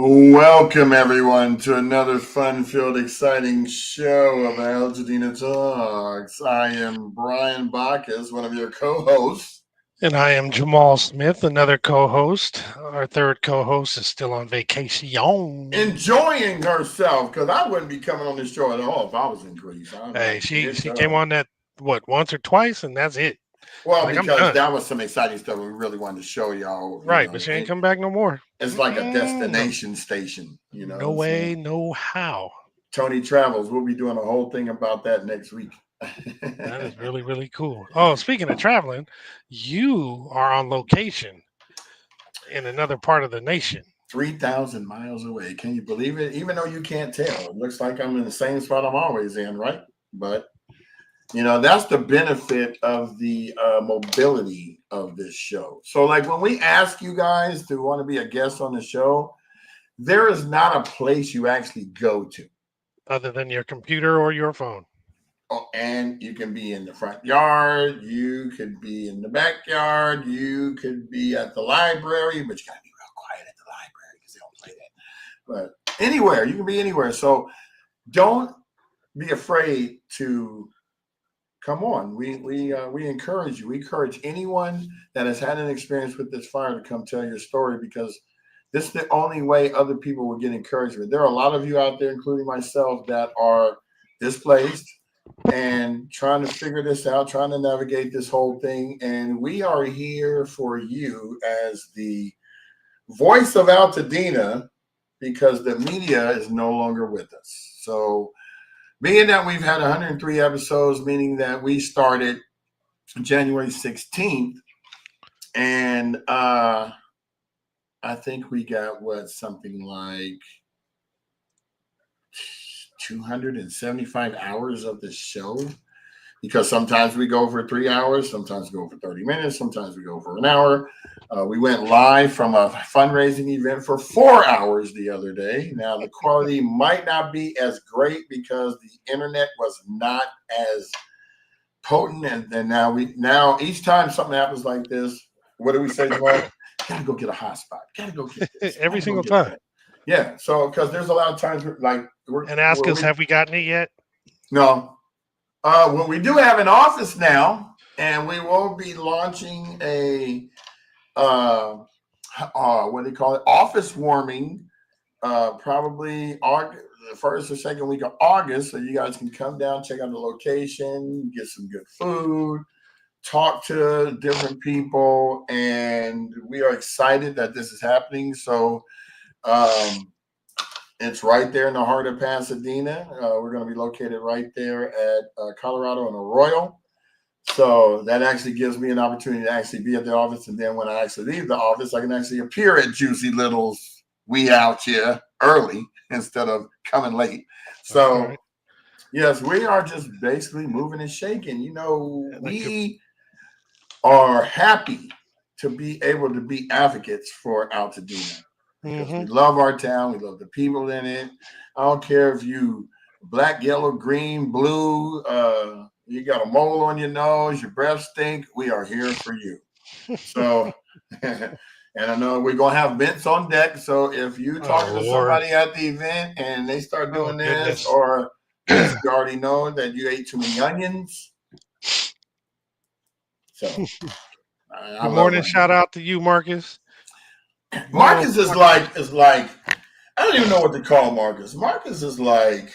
Welcome, everyone, to another fun-filled, exciting show of AltadenaTalks. I am Brian Bacchus, one of your co-hosts. And I am Jamal Smith, another co host. Our third co host is still on vacation. Enjoying herself, because I wouldn't be coming on this show at all if I was in Greece. I'm Hey, like, she get came her. on that, what, once or twice, and that's it. Well, Like, I'm because done. that was some exciting stuff we really wanted to show y'all, Right, but she ain't come back no more. It's like a No, destination station, you know what no I'm saying? way, no how. Tony Travels, we'll be doing a whole thing about that next week. That is really, really cool. Oh, speaking of traveling, you are on location in another part of the nation. 3,000 miles away. Can you believe it? Even though you can't tell, it looks like I'm in the same spot I'm always in, right? But, that's the benefit of the mobility of this show. So, like when we ask you guys to want to be a guest on the show, there is not a place you actually go to. Other than your computer or your phone. Oh, and you can be in the front yard, you could be in the backyard, you could be at the library, but you got to be real quiet at the library because they don't play that. But anywhere, you can be anywhere. So don't be afraid to come on. We encourage you. We encourage anyone that has had an experience with this fire to come tell your story because this is the only way other people will get encouragement. There are a lot of you out there, including myself, that are displaced and trying to figure this out, trying to navigate this whole thing. And we are here for you as the voice of Altadena because the media is no longer with us. So, being that we've had 103 episodes, meaning that we started January 16th, and I think we got something like 275 hours of the show because sometimes we go for 3 hours, sometimes we go for 30 minutes, sometimes we go for an hour. We went live from a fundraising event for 4 hours the other day. Now, the quality might not be as great because the internet was not as potent. And now each time something happens like this, what do we say, Jamal? Gotta go get a hotspot. Gotta go get this. Every Gotta go single get time. that. Yeah. So, because there's a lot of times we're And ask where us, we have we gotten it yet? no. Well, we do have an office now, and we will be launching a what do you call it? Office warming, probably August, the first or second week of August. So you guys can come down, check out the location, get some good food, talk to different people, and we are excited that this is happening. So um, it's right there in the heart of Pasadena. We're going to be located right there at Colorado and Arroyo. So that actually gives me an opportunity to actually be at the office. And then when I actually leave the office, I can actually appear at Juicy Little's We Out Here early instead of coming late. So, Right. yes, we are just basically moving and shaking. Like We are happy to be able to be advocates for Altadena because mm-hmm. we love our town. We love the people in it. I don't care if you black, yellow, green, blue, you got a mole on your nose, your breath stink. We are here for you. So, and I know we're going to have mints on deck. So if you Oh talking to Lord. somebody at the event and they start Oh doing this, goodness. or just you already know that you ate too many onions. So I Good love morning. Shout onions. out to you, Marcus. Well, Marcus is like I don't even know what to call Marcus. Marcus is like,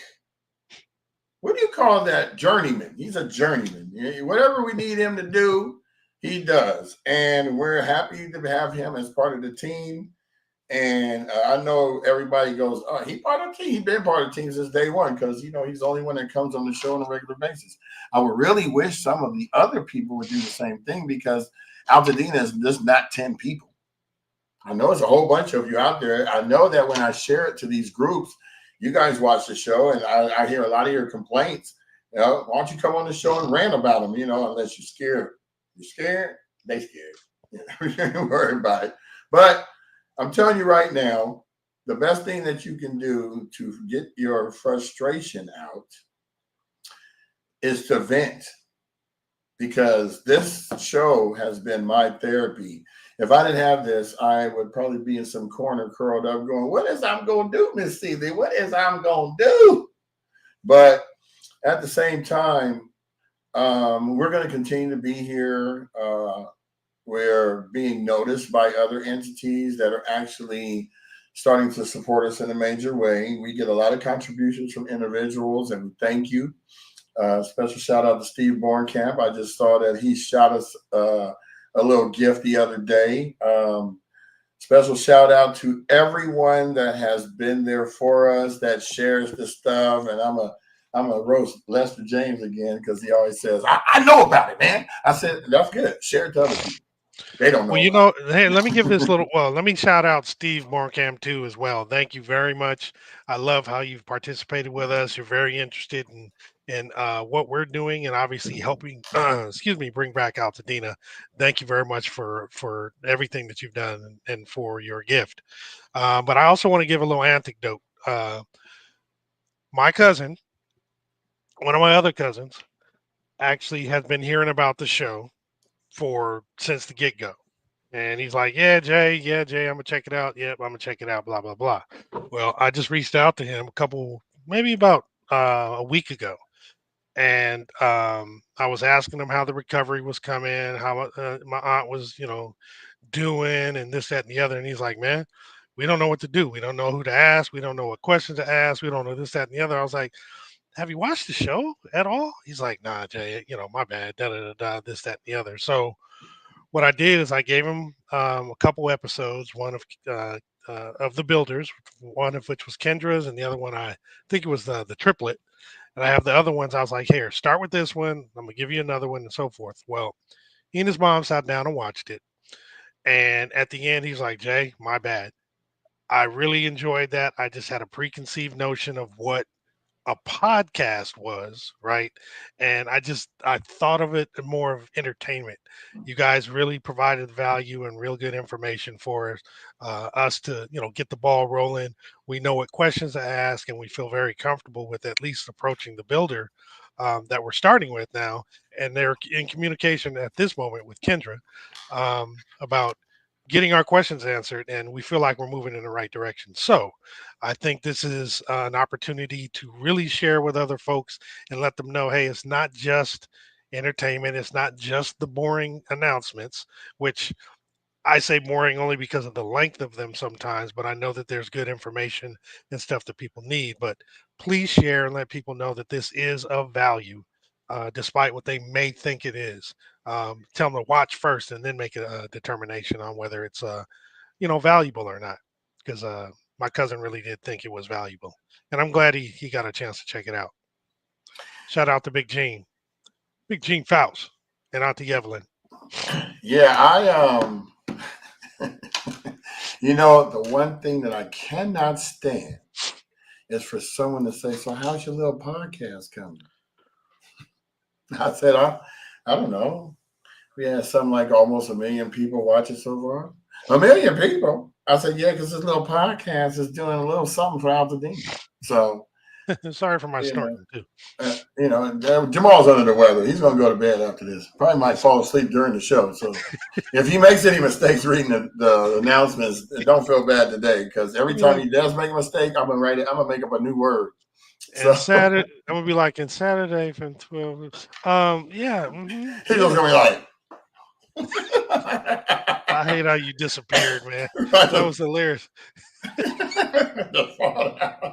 what do you call that? Journeyman. He's a journeyman. Whatever we need him to do, he does, and we're happy to have him as part of the team. And I know everybody goes, "Oh, he part of the team. He's been part of the team since day one because he's the only one that comes on the show on a regular basis." I would really wish some of the other people would do the same thing because Altadena is just not 10 people. I know it's a whole bunch of you out there. I know that when I share it to these groups, you guys watch the show, and I hear a lot of your complaints. Why don't you come on the show and rant about them? Unless you're scared. You're scared. They scared. Don't worry about it. But I'm telling you right now, the best thing that you can do to get your frustration out is to vent because this show has been my therapy. if I didn't have this, I would probably be in some corner curled up going, what is I'm going to do, Miss Celie? What is I'm going to do? But at the same time, we're going to continue to be here. We're being noticed by other entities that are actually starting to support us in a major way. We get a lot of contributions from individuals, and thank you. Special shout out to Steve Bornkamp. I just saw that he shot us a little gift the other day. Special shout out to everyone that has been there for us, that shares the stuff. And I'm a roast Lester James again because he always says, I know about it, man. I said, that's good. Share it to other people. They don't know. Well, hey, let me give this little. Well, let me shout out Steve Bornkamp too as well. Thank you very much. I love how you've participated with us. You're very interested in what we're doing and obviously helping. Excuse me, bring back Altadena. Thank you very much for everything that you've done and for your gift. But I also want to give a little anecdote. My cousin, one of my other cousins, actually has been hearing about the show for since the get go. And he's like, yeah, Jay, I'm gonna check it out. Yep, I'm gonna check it out, blah, blah, blah. Well, I just reached out to him maybe about a week ago. And I was asking him how the recovery was coming, how my aunt was, doing, and this, that, and the other. And he's like, man, we don't know what to do. We don't know who to ask. We don't know what questions to ask. We don't know this, that, and the other. I was like, have you watched the show at all? He's like, nah, Jay, my bad, da, da, da, da, this, that, and the other. So what I did is I gave him a couple episodes, one of the Builders, one of which was Kendra's, and the other one I think it was the triplet. And I have the other ones. I was like, here, start with this one. I'm gonna give you another one, and so forth. Well, he and his mom sat down and watched it, and at the end, he's like, Jay, my bad. I really enjoyed that. I just had a preconceived notion of what a podcast was, right? And I thought of it more of entertainment. You guys really provided value and real good information for us to, get the ball rolling. We know what questions to ask, and we feel very comfortable with at least approaching the builder that we're starting with now. And they're in communication at this moment with Kendra about getting our questions answered, and we feel like we're moving in the right direction. So I think this is an opportunity to really share with other folks and let them know, hey, it's not just entertainment. It's not just the boring announcements, which I say boring only because of the length of them sometimes, but I know that there's good information and stuff that people need. But please share and let people know that this is of value, despite what they may think it is. Tell them to watch first and then make a determination on whether it's valuable or not. Because my cousin really did think it was valuable, and I'm glad he got a chance to check it out. Shout out to Big Gene Faust, and Auntie Evelyn. Yeah, the one thing that I cannot stand is for someone to say, so how's your little podcast coming? I said, I don't know. We had something like almost 1 million people watch it so far. 1 million people. I said, yeah, because this little podcast is doing a little something for Altadena. So, Sorry for my snorting too. Jamal's under the weather. He's going to go to bed after this. Probably might fall asleep during the show. So if he makes any mistakes reading the announcements, don't feel bad today, because every time he does make a mistake, I'm going to write it. I'm going to make up a new word. And Saturday, I'm going to be like, in Saturday from 12. Yeah. Mm-hmm, He's just going to be like, I hate how you disappeared, man. That was hilarious. Oh my God.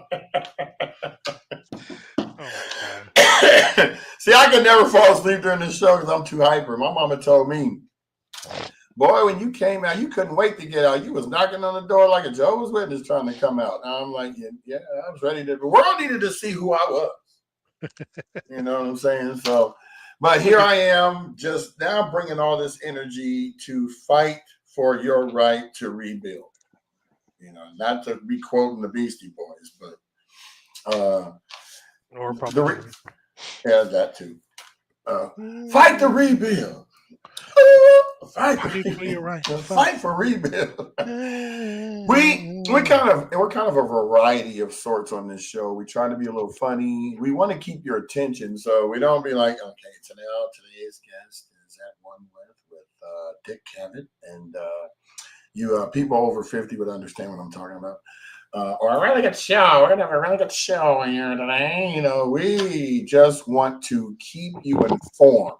See, I can never fall asleep during this show because I'm too hyper. My mama told me, boy, when you came out, you couldn't wait to get out. You was knocking on the door like a Jehovah's Witness trying to come out. And I'm like, yeah, I was ready to. The world needed to see who I was. You know what I'm saying? So, but here I am, just now bringing all this energy to fight for your right to rebuild. Not to be quoting the Beastie Boys, but or probably that too. Fight to rebuild. Fight for your right. Fight for rebuild. We're kind of a variety of sorts on this show. We try to be a little funny. We want to keep your attention, so we don't be like, okay, today's guest is at one with Dick Cavett, and you people over 50 would understand what I'm talking about. Or a really good show. We're gonna have a really good show here today. We just want to keep you informed,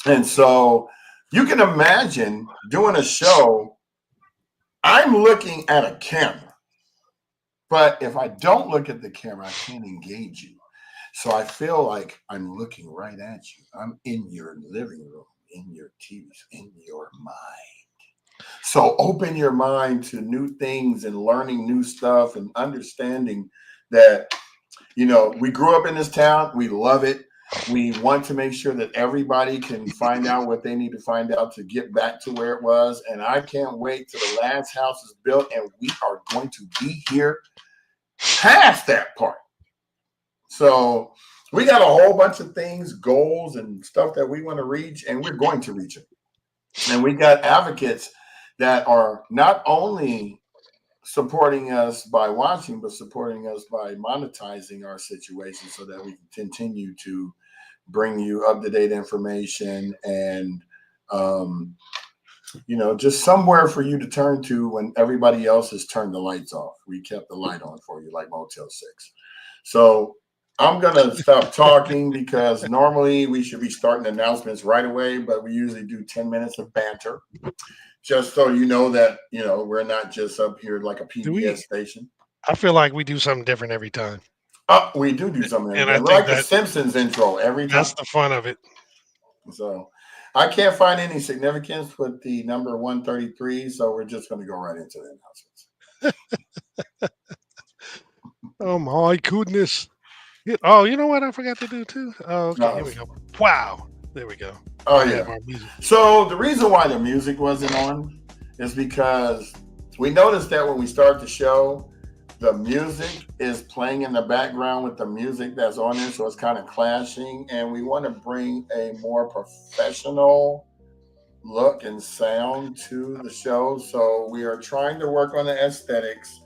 and so you can imagine doing a show. I'm looking at a camera, but if I don't look at the camera, I can't engage you. So I feel like I'm looking right at you. I'm in your living room, in your TV, in your mind. So open your mind to new things and learning new stuff and understanding that, we grew up in this town. We love it. We want to make sure that everybody can find out what they need to find out to get back to where it was. And I can't wait till the last house is built and we are going to be here past that part. So we got a whole bunch of things, goals and stuff that we want to reach, and we're going to reach it. And we got advocates that are not only supporting us by watching, but supporting us by monetizing our situation so that we can continue to bring you up-to-date information and, just somewhere for you to turn to when everybody else has turned the lights off. We kept the light on for you like Motel 6. So I'm going to stop talking because normally we should be starting announcements right away, but we usually do 10 minutes of banter. Just so you know that, we're not just up here like a PBS station. I feel like we do something different every time. We do something And every I time. think Like the Simpsons intro every time. That's the fun of it. So I can't find any significance with the number 133, so we're just going to go right into the announcements. Oh my goodness. Oh, you know what I forgot to do too? Oh, okay, here we go. Wow. There we go. Oh, yeah. So the reason why the music wasn't on is because we noticed that when we start the show, the music is playing in the background with the music that's on there, so it's kind of clashing, and we want to bring a more professional look and sound to the show. So we are trying to work on the aesthetics.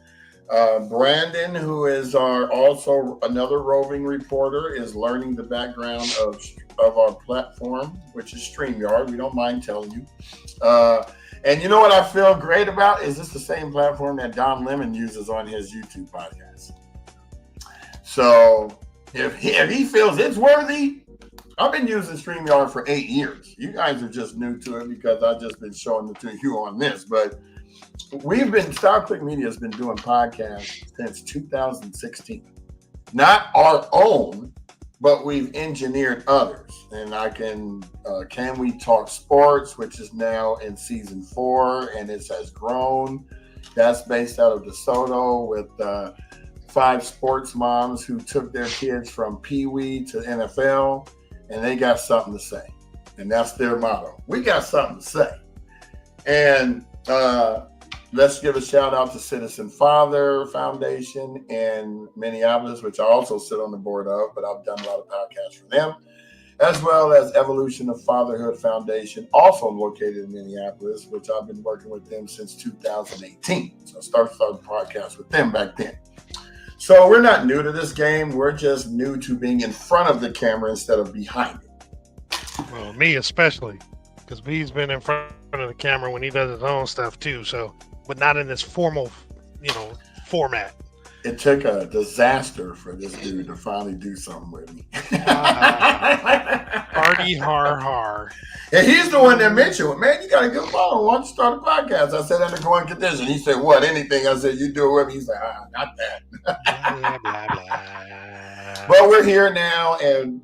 Brandon, who is also another roving reporter, is learning the background of our platform, which is StreamYard. We don't mind telling you. And you know what I feel great about is this the same platform that Don Lemon uses on his YouTube podcast. So if he feels it's worthy, I've been using StreamYard for 8 years. You guys are just new to it because I've just been showing it to you on this, but Style Click Media has been doing podcasts since 2016. Not our own, but we've engineered others. And Can We Talk Sports, which is now in season 4, and it has grown. That's based out of DeSoto with 5 sports moms who took their kids from Pee Wee to NFL, and they got something to say. And that's their motto. We got something to say. And let's give a shout out to Citizen Father Foundation in Minneapolis, which I also sit on the board of, but I've done a lot of podcasts for them, as well as Evolution of Fatherhood Foundation, also located in Minneapolis, which I've been working with them since 2018. So I started podcasts with them back then. So we're not new to this game. We're just new to being in front of the camera instead of behind it. Well, me especially, because B's been in front of the camera when he does his own stuff too. So, but not in this formal, format. It took a disaster for this dude to finally do something with me. Party har. And he's the one that mentioned it. Man, you got a good phone. Why don't you start a podcast? I said, under going condition. He said, what? Anything? I said, you do it with me. He's like, not that. Blah, blah, blah. But we're here now, and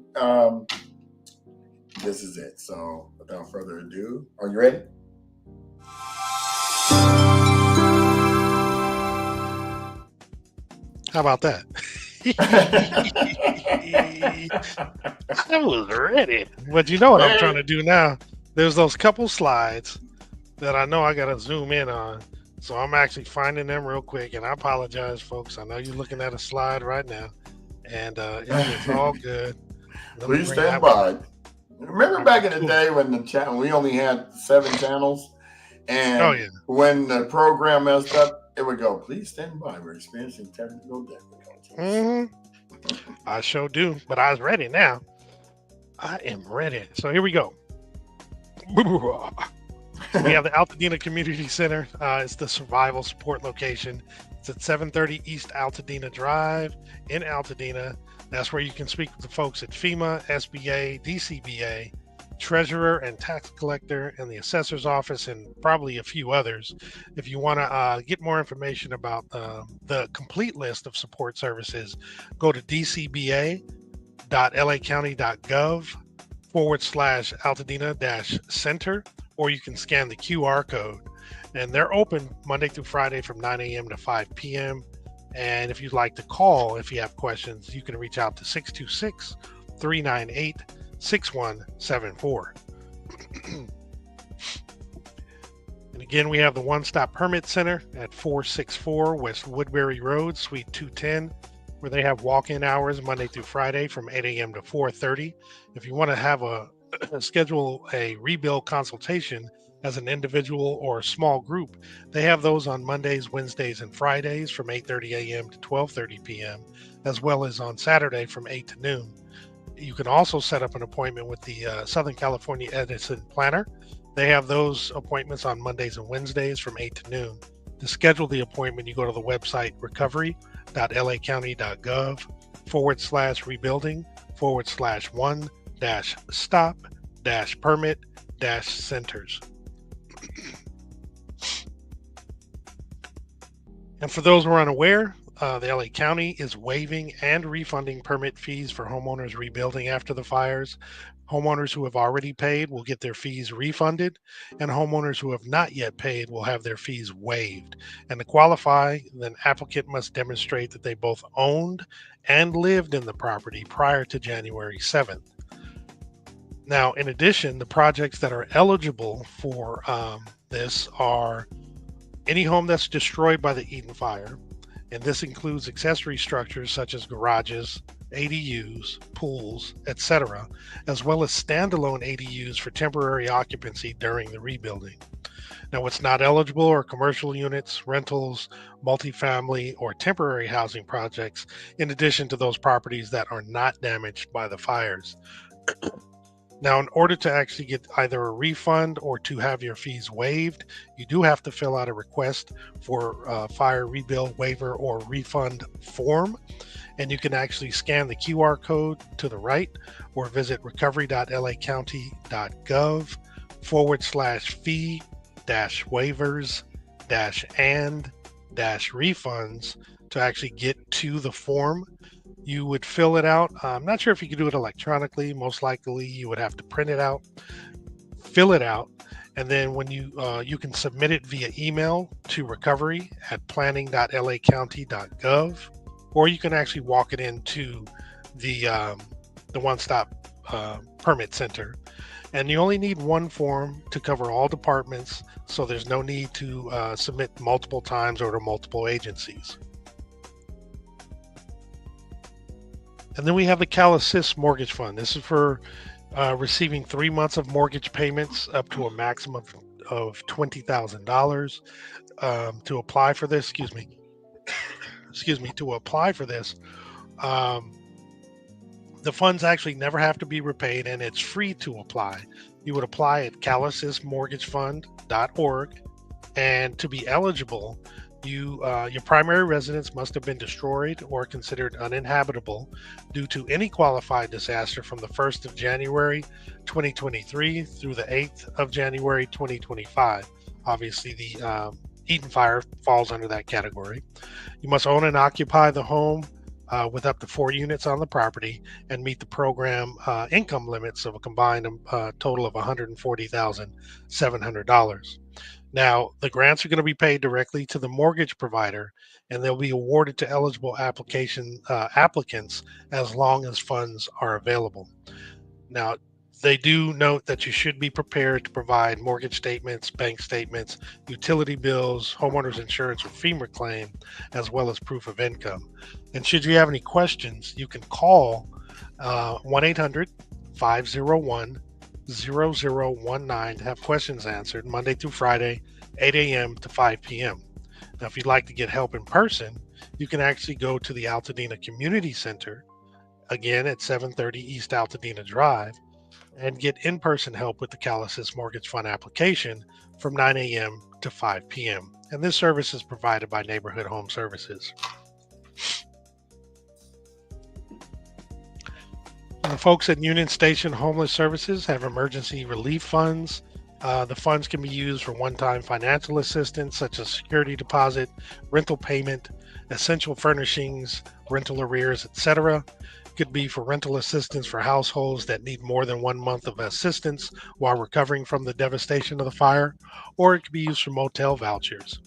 this is it. So without further ado, are you ready? How about that? I was ready. But you know what I'm trying to do now? There's those couple slides that I know I got to zoom in on. So I'm actually finding them real quick. And I apologize, folks. I know you're looking at a slide right now. And it's all good. Please stand by. Remember back in the day when we only had 7 channels? And when the program messed up, it would go, please stand by. We're experiencing technical difficulties. Mm-hmm. I sure do. But I was ready now. I am ready. So here we go. We have the Altadena Community Center. It's the survival support location. It's at 730 East Altadena Drive in Altadena. That's where you can speak with the folks at FEMA, SBA, DCBA, treasurer and tax collector, and the assessor's office, and probably a few others. If you want to get more information about the complete list of support services, go to dcba.laccounty.gov/Altadena-center, or you can scan the QR code. And they're open Monday through Friday from 9 a.m. to 5 p.m. And if you'd like to call, if you have questions, you can reach out to 626 398 6174. And again, we have the One Stop Permit Center at 464 West Woodbury Road, Suite 210, where they have walk-in hours Monday through Friday from 8 a.m. to 4:30. If you want to have schedule a rebuild consultation as an individual or a small group, they have those on Mondays, Wednesdays, and Fridays from 8:30 a.m. to 12:30 p.m., as well as on Saturday from 8 to noon. You can also set up an appointment with the Southern California Edison Planner. They have those appointments on Mondays and Wednesdays from 8 to noon. To schedule the appointment, you go to the website recovery.lacounty.gov/rebuilding/1-stop-permit-centers. And for those who are unaware, the LA County is waiving and refunding permit fees for homeowners rebuilding after the fires. Homeowners who have already paid will get their fees refunded, and homeowners who have not yet paid will have their fees waived. And to qualify, the applicant must demonstrate that they both owned and lived in the property prior to January 7th. Now, in addition, the projects that are eligible for this are any home that's destroyed by the Eden Fire, and this includes accessory structures such as garages, ADUs, pools, etc., as well as standalone ADUs for temporary occupancy during the rebuilding. Now, what's not eligible are commercial units, rentals, multifamily, or temporary housing projects, in addition to those properties that are not damaged by the fires. Now, in order to actually get either a refund or to have your fees waived, you do have to fill out a request for fire rebuild waiver or refund form. And you can actually scan the QR code to the right or visit recovery.lacounty.gov/waivers-and-refunds to actually get to the form. You would fill it out. I'm not sure if you could do it electronically. Most likely you would have to print it out, fill it out, and then when you can submit it via email to recovery@planning.lacounty.gov, or you can actually walk it into the one-stop permit center. And you only need one form to cover all departments, so there's no need to submit multiple times or to multiple agencies. And then we have the Cal Assist Mortgage Fund. This is for receiving 3 months of mortgage payments up to a maximum of $20,000. To apply for this, to apply for this, the funds actually never have to be repaid, and it's free to apply. You would apply at calassistmortgagefund.org, and to be eligible, your primary residence must have been destroyed or considered uninhabitable due to any qualified disaster from the 1st of January 2023 through the 8th of January 2025. Obviously, the Eden Fire falls under that category. You must own and occupy the home with up to 4 units on the property and meet the program income limits of a combined total of $140,700. Now, the grants are going to be paid directly to the mortgage provider, and they'll be awarded to eligible applicants as long as funds are available. Now, they do note that you should be prepared to provide mortgage statements, bank statements, utility bills, homeowners insurance or FEMA claim, as well as proof of income. And should you have any questions, you can call 1-800-501-0019 to have questions answered Monday through Friday, 8 a.m. to 5 p.m. Now, if you'd like to get help in person, you can actually go to the Altadena Community Center, again at 730 East Altadena Drive, and get in-person help with the Cal Assist Mortgage Fund application from 9 a.m. to 5 p.m. And this service is provided by Neighborhood Home Services. And the folks at Union Station Homeless Services have emergency relief funds. The funds can be used for one-time financial assistance, such as security deposit, rental payment, essential furnishings, rental arrears, etc. Could be for rental assistance for households that need more than 1 month of assistance while recovering from the devastation of the fire, or it could be used for motel vouchers.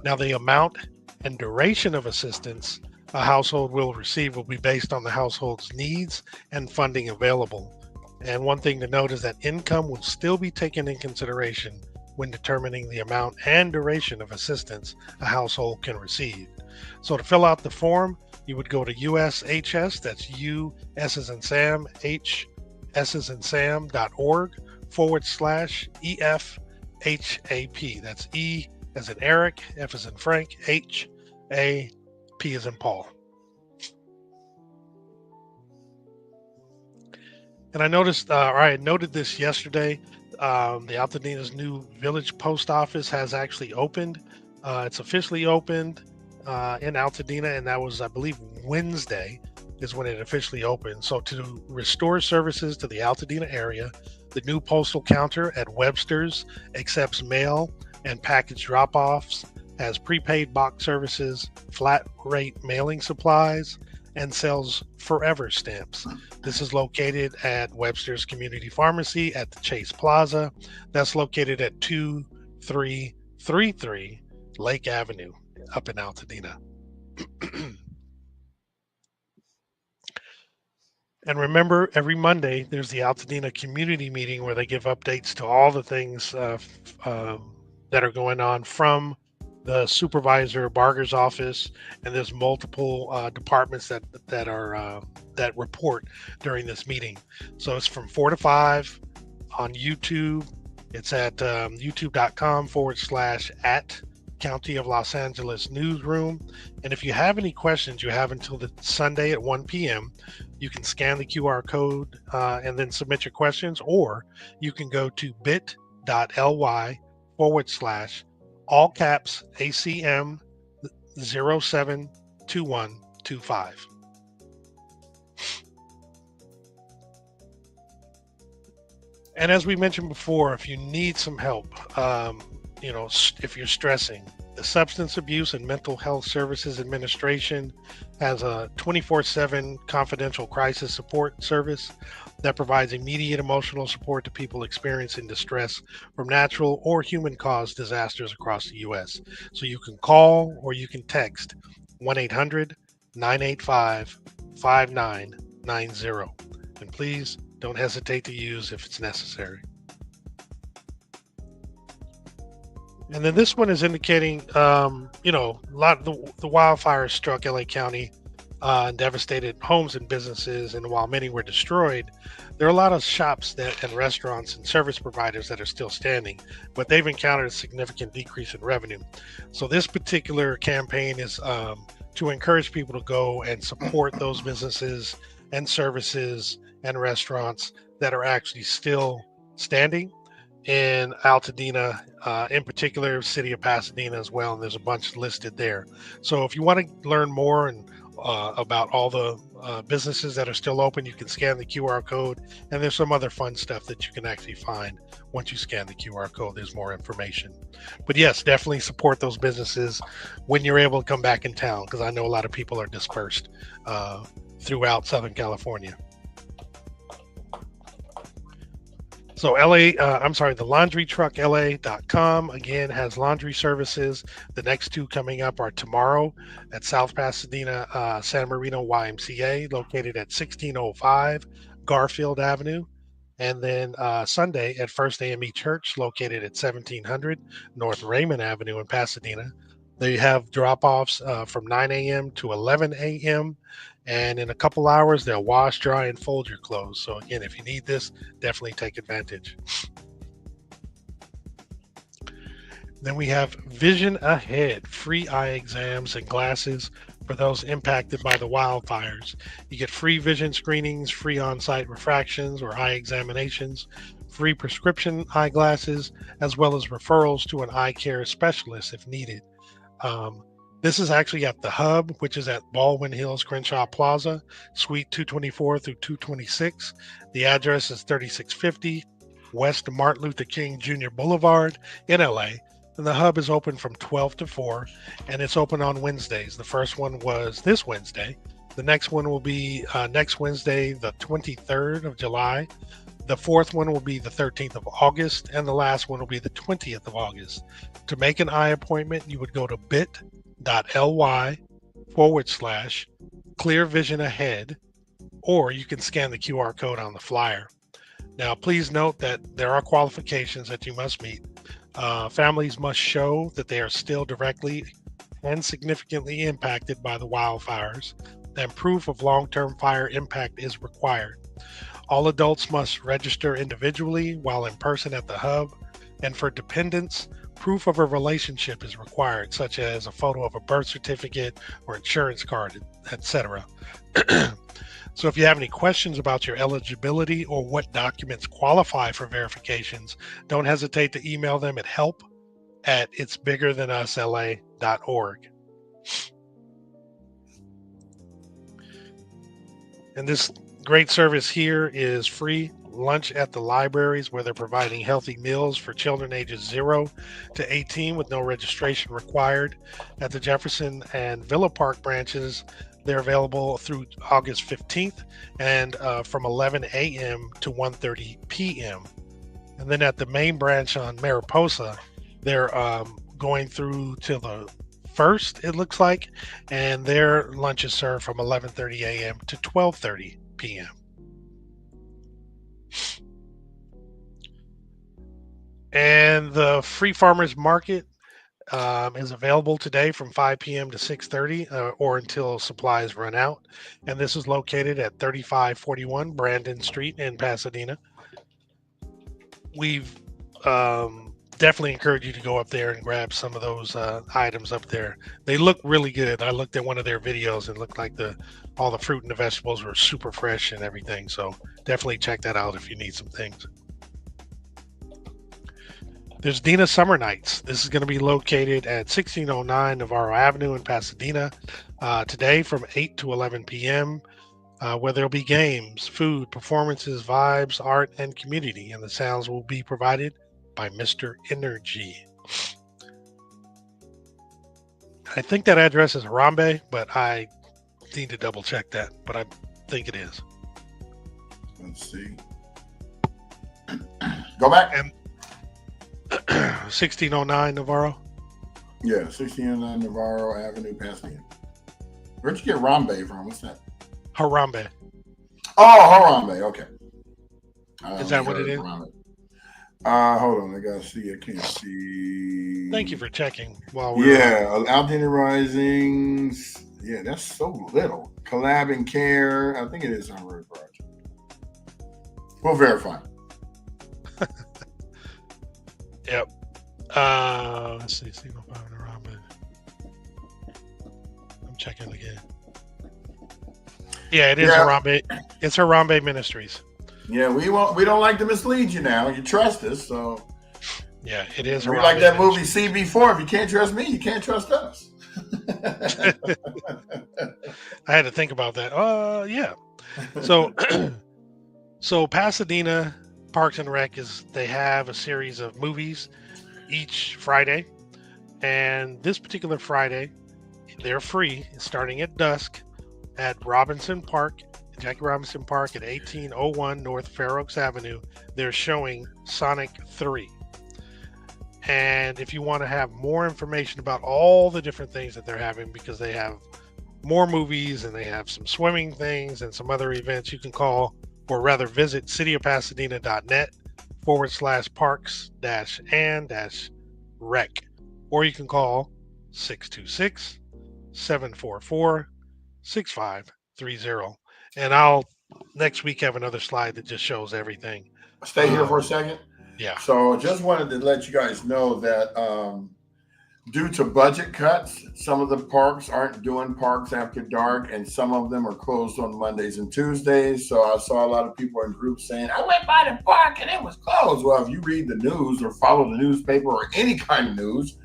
Now, the amount and duration of assistance a household will receive will be based on the household's needs and funding available. And one thing to note is that income will still be taken in consideration when determining the amount and duration of assistance a household can receive. So to fill out the form, you would go to USHS, that's U, S as in Sam, H, S as in Sam.org /EFHAP. That's E as in Eric, F as in Frank, H, A, P as in Paul. And I noticed, or I had noted this yesterday, the Altadena's new village post office has actually opened. It's officially opened in Altadena, and that was, I believe, Wednesday is when it officially opened. So to restore services to the Altadena area, the new postal counter at Webster's accepts mail and package drop-offs, has prepaid box services, flat rate mailing supplies, and sells forever stamps. This is located at Webster's Community Pharmacy at the Chase Plaza. That's located at 2333 Lake Avenue up in Altadena. And remember, every Monday, there's the Altadena community meeting where they give updates to all the things that are going on from the supervisor Barger's office, and there's multiple departments that report during this meeting. So it's from 4 to 5 on YouTube. It's at youtube.com /@ County of Los Angeles Newsroom. And if you have any questions, you have until the Sunday at 1 p.m. You can scan the QR code and then submit your questions, or you can go to bit.ly / all caps ACM 072125. And as we mentioned before, if you need some help, if you're stressing, the Substance Abuse and Mental Health Services Administration has a 24/7 confidential crisis support service that provides immediate emotional support to people experiencing distress from natural or human-caused disasters across the U.S. So you can call or you can text 1-800-985-5990. And please don't hesitate to use if it's necessary. And then this one is indicating, a lot of the wildfires struck LA County and devastated homes and businesses. And while many were destroyed, there are a lot of shops and restaurants and service providers that are still standing, but they've encountered a significant decrease in revenue. So this particular campaign is to encourage people to go and support those businesses and services and restaurants that are actually still standing in Altadena, in particular, city of Pasadena as well. And there's a bunch listed there. So if you want to learn more and about all the businesses that are still open, you can scan the QR code. And there's some other fun stuff that you can actually find once you scan the QR code. There's more information. But yes, definitely support those businesses when you're able to come back in town, because I know a lot of people are dispersed throughout Southern California. So the laundrytruckla.com again has laundry services. The next two coming up are tomorrow at South Pasadena, San Marino YMCA, located at 1605 Garfield Avenue. And then Sunday at First AME Church, located at 1700 North Raymond Avenue in Pasadena. They have drop-offs from 9 a.m. to 11 a.m. And in a couple hours, they'll wash, dry, and fold your clothes. So again, if you need this, definitely take advantage. Then we have Vision Ahead, free eye exams and glasses for those impacted by the wildfires. You get free vision screenings, free on-site refractions or eye examinations, free prescription eyeglasses, as well as referrals to an eye care specialist if needed. Um, this is actually at the Hub, which is at Baldwin Hills Crenshaw Plaza, Suite 224 through 226. The address is 3650 West Martin Luther King Jr. Boulevard in LA. And the Hub is open from 12 to 4, and it's open on Wednesdays. The first one was this Wednesday. The next one will be next Wednesday, the 23rd of July. The fourth one will be the 13th of August, and the last one will be the 20th of August. To make an eye appointment, you would go to bit.ly/Clear Vision Ahead, or you can scan the QR code on the flyer. Now, please note that there are qualifications that you must meet. Families must show that they are still directly and significantly impacted by the wildfires, and proof of long-term fire impact is required. All adults must register individually while in person at the Hub, and for dependents, proof of a relationship is required, such as a photo of a birth certificate or insurance card, etc. So if you have any questions about your eligibility or what documents qualify for verifications, don't hesitate to email them at help@itsbiggerthanusla.org. And this great service here is free lunch at the libraries, where they're providing healthy meals for children ages 0 to 18 with no registration required. At the Jefferson and Villa Park branches, they're available through August 15th and from 11 a.m. to 1:30 p.m. And then at the main branch on Mariposa, they're going through till the 1st, it looks like, and their lunch is served from 11:30 a.m. to 12:30 p.m. And the Free Farmers Market is available today from 5 p.m. to 6:30 or until supplies run out. And this is located at 3541 Brandon Street in Pasadena. We've definitely encourage you to go up there and grab some of those items up there. They look really good. I looked at one of their videos and it looked like all the fruit and the vegetables were super fresh and everything. So definitely check that out if you need some things. There's Dina Summer Nights. This is going to be located at 1609 Navarro Avenue in Pasadena today from 8 to 11 p.m., where there'll be games, food, performances, vibes, art, and community. And the sounds will be provided by Mr. Energy. I think that address is Harambe, but I need to double check that, but I think it is. Let's see. Go back. And 1609 Navarro. Yeah, 1609 Navarro Avenue, Pasadena. Where'd you get Harambe from? What's that? Harambe. Oh, Harambe. Okay. Is that what it is? Harambe. Hold on. I gotta see. I can't see. Thank you for checking. While we're Altadena Risings. Yeah, that's so little. Collab and Care. I think it is on Road Project. We'll verify. Yep. Let's see. Signal 5 in Harambe. I'm checking again. Yeah, it is Harambe. It's Harambe Ministries. Yeah, we don't like to mislead you now. You trust us, so yeah, it is. We like that movie CB4. If you can't trust me, you can't trust us. I had to think about that. Yeah. So, so Pasadena Parks and Rec they have a series of movies each Friday, and this particular Friday, they're free, starting at dusk at Jackie Robinson Park at 1801 North Fair Oaks Avenue. They're showing Sonic 3. And if you want to have more information about all the different things that they're having, because they have more movies and they have some swimming things and some other events, you can call, or rather visit cityofpasadena.net/parks-and-rec, or you can call 626-744-6530. And I'll next week have another slide that just shows everything. Stay here for a second. Yeah. So just wanted to let you guys know that Due to budget cuts, some of the parks aren't doing parks after dark, and some of them are closed on Mondays and Tuesdays. So I saw a lot of people in groups saying, I went by the park and it was closed. Well, if you read the news or follow the newspaper or any kind of news,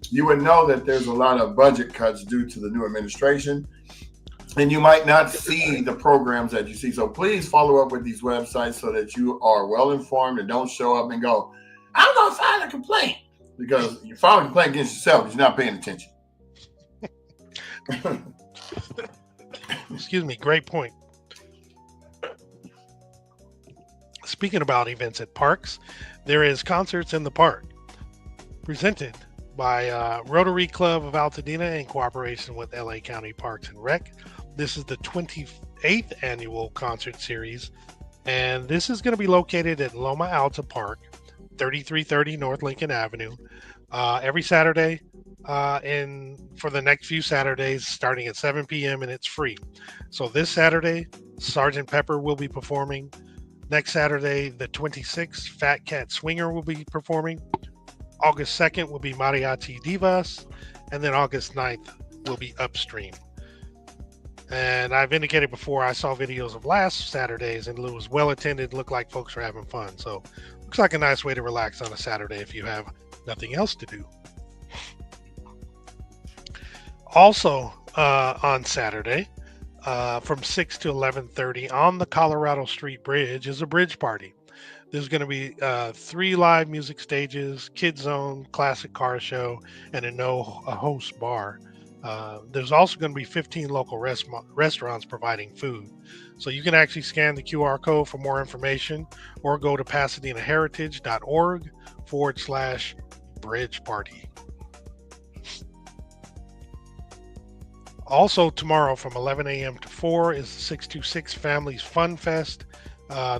you would know that there's a lot of budget cuts due to the new administration. And you might not see the programs that you see. So please follow up with these websites so that you are well informed and don't show up and go, I'm going to file a complaint. Because you're filing a complaint against yourself because you're not paying attention. Excuse me. Great point. Speaking about events at parks, there is Concerts in the Park, presented by Rotary Club of Altadena in cooperation with LA County Parks and Rec. This is the 28th annual concert series, and this is going to be located at Loma Alta Park, 3330 North Lincoln Avenue, every Saturday for the next few Saturdays, starting at 7 p.m. and it's free. So this Saturday, Sgt. Pepper will be performing. Next Saturday, the 26th, Fat Cat Swinger will be performing. August 2nd will be Mariachi Divas, and then August 9th will be Upstream. And I've indicated before, I saw videos of last Saturdays, and it was well attended, looked like folks were having fun. So looks like a nice way to relax on a Saturday if you have nothing else to do. Also on Saturday, from 6 to 11:30 on the Colorado Street Bridge is a bridge party. There's going to be 3 live music stages, Kids Zone, Classic Car Show, and a host bar. There's also going to be 15 local restaurants providing food. So you can actually scan the QR code for more information or go to pasadena.heritage.org/bridge party. Also tomorrow from 11 a.m. to 4 is the 626 Families Fun Fest.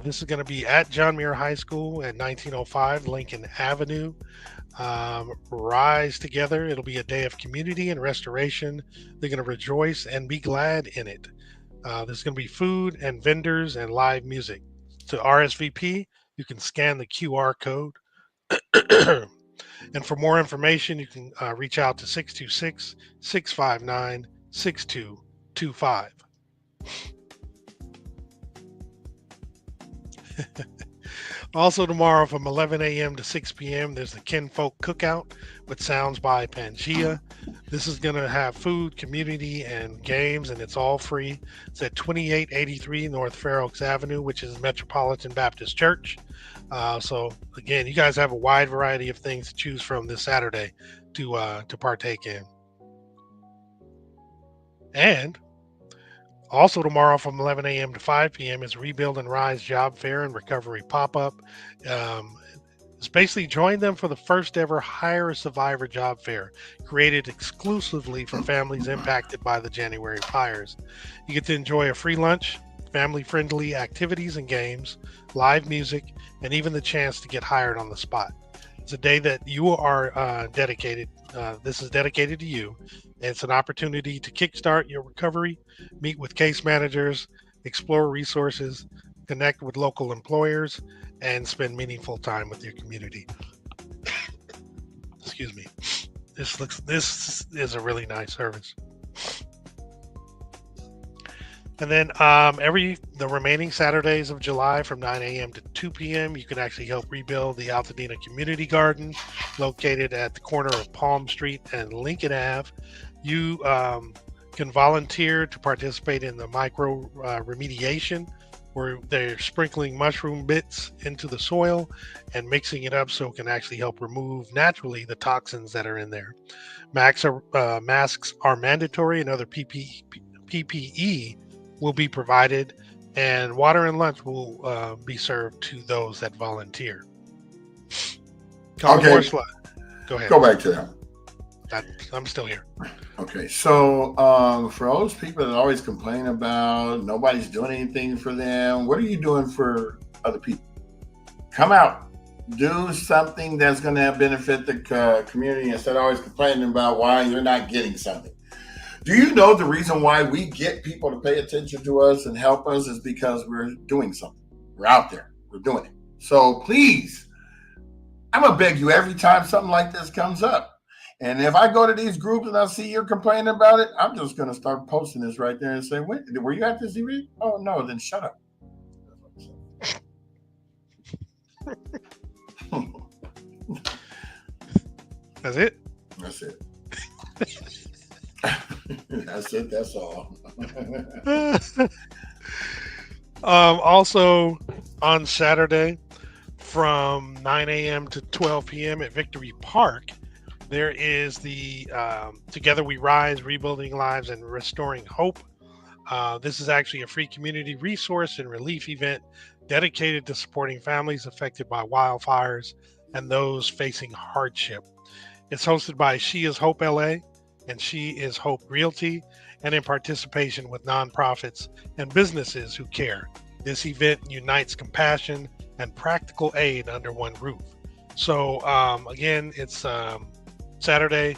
This is going to be at John Muir High School at 1905 Lincoln Avenue. Rise together. It'll be a day of community and restoration. They're going to rejoice and be glad in it. There's going to be food and vendors and live music. To RSVP, you can scan the QR code. And for more information, you can reach out to 626-659-6225. Also tomorrow from 11 a.m. to 6 p.m. there's the Kinfolk Cookout with sounds by Pangea. This is going to have food, community, and games, and it's all free. It's at 2883 North Fair Oaks Avenue, which is Metropolitan Baptist Church. So again, you guys have a wide variety of things to choose from this Saturday to partake in. And also tomorrow from 11 a.m. to 5 p.m. is Rebuild and Rise Job Fair and Recovery Pop-Up. It's basically join them for the first ever Hire a Survivor Job Fair, created exclusively for families impacted by the January fires. You get to enjoy a free lunch, family-friendly activities and games, live music, and even the chance to get hired on the spot. It's a day that you are dedicated. This is dedicated to you. It's an opportunity to kickstart your recovery, meet with case managers, explore resources, connect with local employers, and spend meaningful time with your community. Excuse me. This is a really nice service. And then the remaining Saturdays of July from 9 a.m. to 2 p.m., you can actually help rebuild the Altadena Community Garden located at the corner of Palm Street and Lincoln Ave. You can volunteer to participate in the micro remediation, where they're sprinkling mushroom bits into the soil and mixing it up so it can actually help remove naturally the toxins that are in there. Masks are mandatory, and other PPE will be provided, and water and lunch will be served to those that volunteer. Okay. Go ahead. Go back to that. I'm still here. Okay, so for those people that always complain about nobody's doing anything for them, what are you doing for other people? Come out, do something that's going to benefit the community instead of always complaining about why you're not getting something. Do you know the reason why we get people to pay attention to us and help us is because we're doing something. We're out there. We're doing it. So please, I'm going to beg you every time something like this comes up. And if I go to these groups and I see you're complaining about it, I'm just going to start posting this right there and say, "Wait, were you at this event? Oh, no, then shut up." That's it? That's it. That's it. That's all. Also, on Saturday from 9 a.m. to 12 p.m. at Victory Park, there is the Together We Rise, Rebuilding Lives and Restoring Hope. This is actually a free community resource and relief event dedicated to supporting families affected by wildfires and those facing hardship. It's hosted by She is Hope LA and She is Hope Realty, and in participation with nonprofits and businesses who care. This event unites compassion and practical aid under one roof. So again, it's Saturday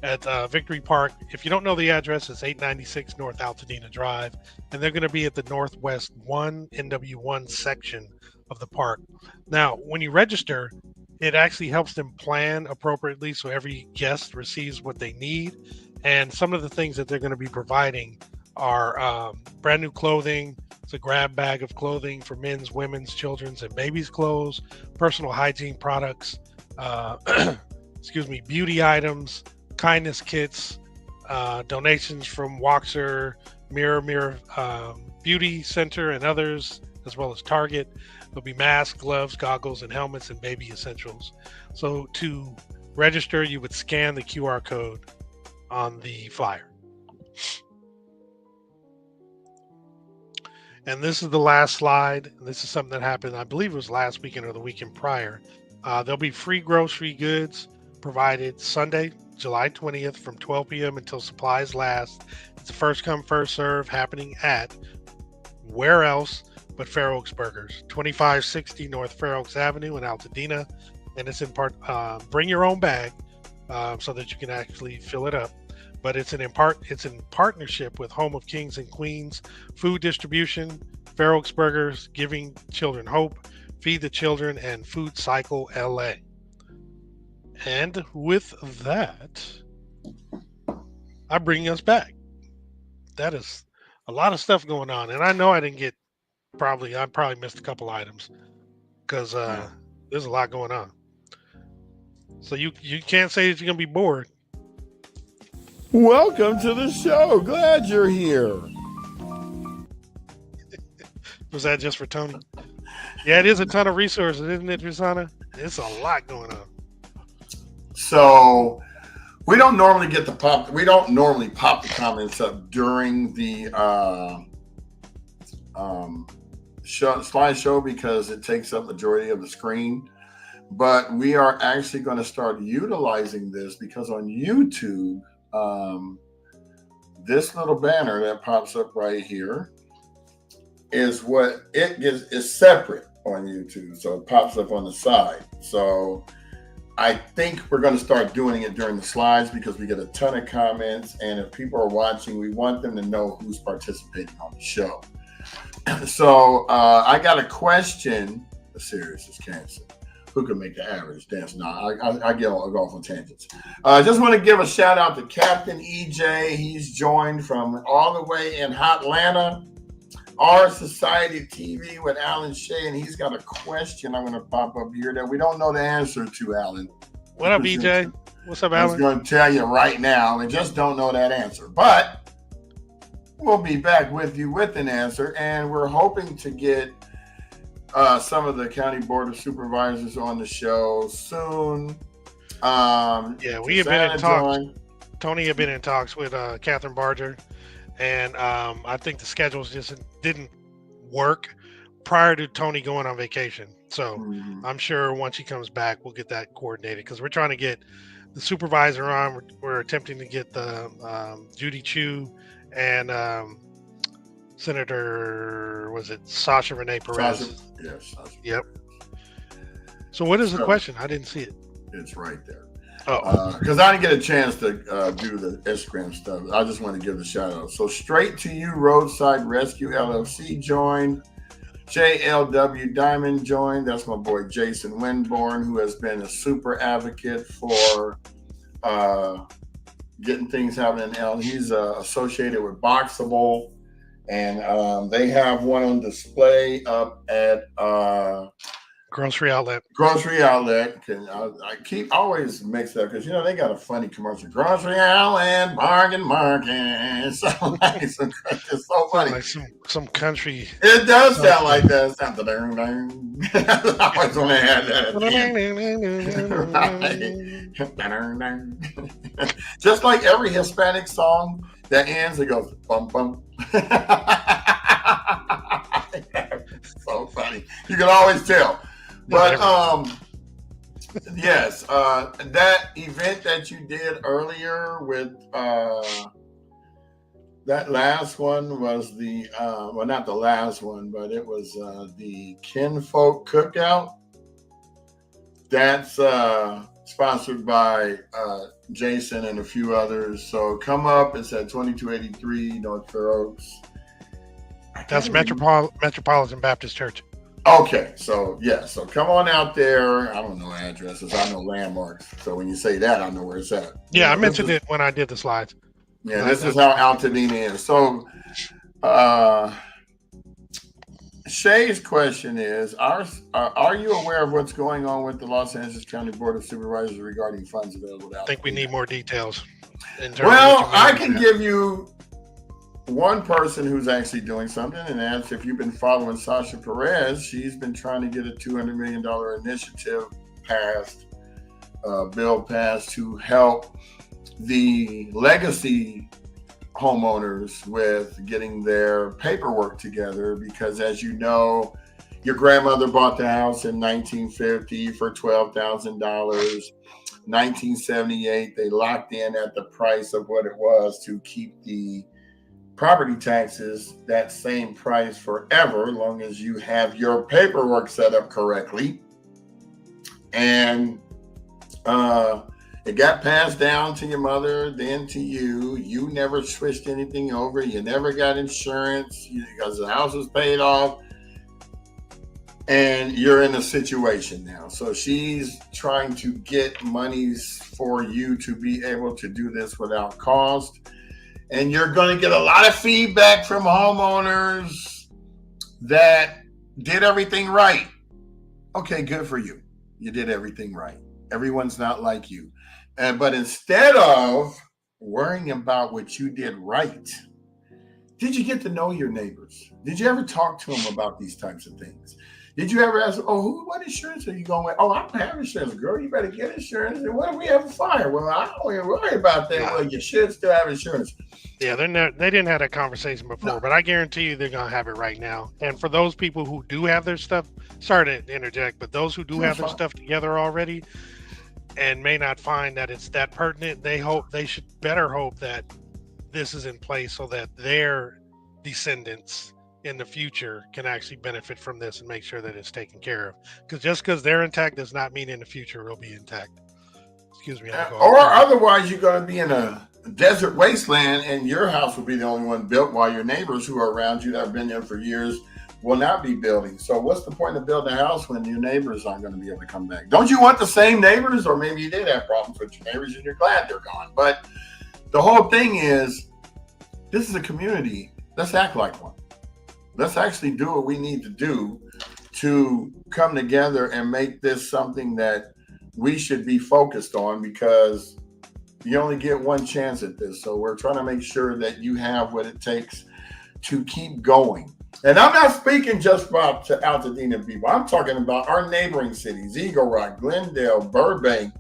at Victory Park. If you don't know the address, it's 896 North Altadena Drive, and they're going to be at the Northwest 1 NW1 section of the park. Now, when you register, it actually helps them plan appropriately so every guest receives what they need. And some of the things that they're going to be providing are brand new clothing. It's a grab bag of clothing for men's, women's, children's, and babies' clothes, personal hygiene products, beauty items, kindness kits, donations from Waxer, Mirror Beauty Center, and others, as well as Target. There'll be masks, gloves, goggles, and helmets, and baby essentials. So to register, you would scan the QR code on the flyer. And this is the last slide. This is something that happened, I believe it was last weekend or the weekend prior. There'll be free grocery goods provided Sunday, July 20th from 12 p.m. until supplies last. It's a first come, first serve happening at where else but Fair Oaks Burgers, 2560 North Fair Oaks Avenue in Altadena. And it's in part, bring your own bag so that you can actually fill it up. But it's in partnership with Home of Kings and Queens, Food Distribution, Fair Oaks Burgers, Giving Children Hope, Feed the Children, and Food Cycle LA. And with that, I bring us back. That is a lot of stuff going on. And I know I probably missed a couple items because there's a lot going on. So you can't say that you're going to be bored. Welcome to the show. Glad you're here. Was that just for Tony? Yeah, it is a ton of resources, isn't it, Rosanna? It's a lot going on. So we don't normally pop the comments up during the slideshow because it takes up majority of the screen. But we are actually going to start utilizing this because on YouTube, this little banner that pops up right here is what it is separate on YouTube. So it pops up on the side. So I think we're going to start doing it during the slides because we get a ton of comments. And if people are watching, we want them to know who's participating on the show. So I got a question. Serious as cancer. Who can make the average dance? No, I go off on tangents. I just want to give a shout out to Captain EJ. He's joined from all the way in Hotlanta, Our Society TV with Alan Shea, and he's got a question I'm going to pop up here that we don't know the answer to, Alan. What up, EJ? What's up, Alan? I'm going to tell you right now. We just don't know that answer, but we'll be back with you with an answer, and we're hoping to get some of the county board of supervisors on the show soon. We have been in talks. Tony had been in talks with Catherine Barger, and I think the schedules just didn't work prior to Tony going on vacation. So I'm sure once he comes back, we'll get that coordinated because we're trying to get the supervisor on. We're attempting to get the Judy Chu and Senator, was it Sasha Renee Perez? Yes. Sasha. Yep. So what is the question? I didn't see it. It's right there. Oh. Because I didn't get a chance to do the Instagram stuff. I just want to give the shout out. So Straight to You Roadside Rescue LLC joined. JLW Diamond joined. That's my boy Jason Winborn, who has been a super advocate for getting things happening. He's associated with Boxable, and they have one on display up at Grocery outlet. Grocery Outlet. I keep always mix up because they got a funny commercial. Grocery Outlet, bargain market. So nice, it's so funny. Like some country. It does sound like that. It sounds I always want to add that. Right. Just like every Hispanic song that ends, it goes bum bum. So funny. You can always tell. But yes, that event that you did earlier with that last one was the well, not the last one, but it was the Kinfolk Cookout. That's sponsored by Jason and a few others. So come up. It's at 2283 North Fair Oaks. That's Metropolitan Baptist Church. Okay, so yeah, so come on out there. I don't know addresses. I know landmarks. So when you say that, I know where it's at. Yeah, I mentioned it when I did the slides. Yeah, this is how Altadena is. So Shay's question is, are you aware of what's going on with the Los Angeles County Board of Supervisors regarding funds available to Altadena? I think we need more details. Well, I can give you one person who's actually doing something, and that's if you've been following Sasha Perez. She's been trying to get a $200 million initiative bill passed to help the legacy homeowners with getting their paperwork together, because as you know, your grandmother bought the house in 1950 for $12,000. 1978, they locked in at the price of what it was to keep the property taxes that same price forever, as long as you have your paperwork set up correctly. And it got passed down to your mother, then to you. You never switched anything over. You never got insurance because the house was paid off. And you're in a situation now. So she's trying to get monies for you to be able to do this without cost. And you're going to get a lot of feedback from homeowners that did everything right. Okay, good for you. You did everything right. Everyone's not like you. But instead of worrying about what you did right, did you get to know your neighbors? Did you ever talk to them about these types of things? Did you ever ask, what insurance are you going with? Oh, I don't have insurance. Girl, you better get insurance. And what if we have a fire? Well, I don't even worry about that. Yeah. Well, you should still have insurance. Yeah, they didn't have that conversation before, but I guarantee you they're going to have it right now. And for those people who do have their stuff, sorry to interject, but those who do have their stuff together already and may not find that it's that pertinent, they should better hope that this is in place so that their descendants in the future can actually benefit from this and make sure that it's taken care of. Because just because they're intact does not mean in the future it'll be intact. Excuse me. Or otherwise, you're going to be in a desert wasteland and your house will be the only one built while your neighbors who are around you that have been there for years will not be building. So what's the point of building a house when your neighbors aren't going to be able to come back? Don't you want the same neighbors? Or maybe you did have problems with your neighbors and you're glad they're gone. But the whole thing is, this is a community. Let's act like one. Let's actually do what we need to do to come together and make this something that we should be focused on, because you only get one chance at this. So we're trying to make sure that you have what it takes to keep going. And I'm not speaking just about to Altadena people. I'm talking about our neighboring cities, Eagle Rock, Glendale, Burbank,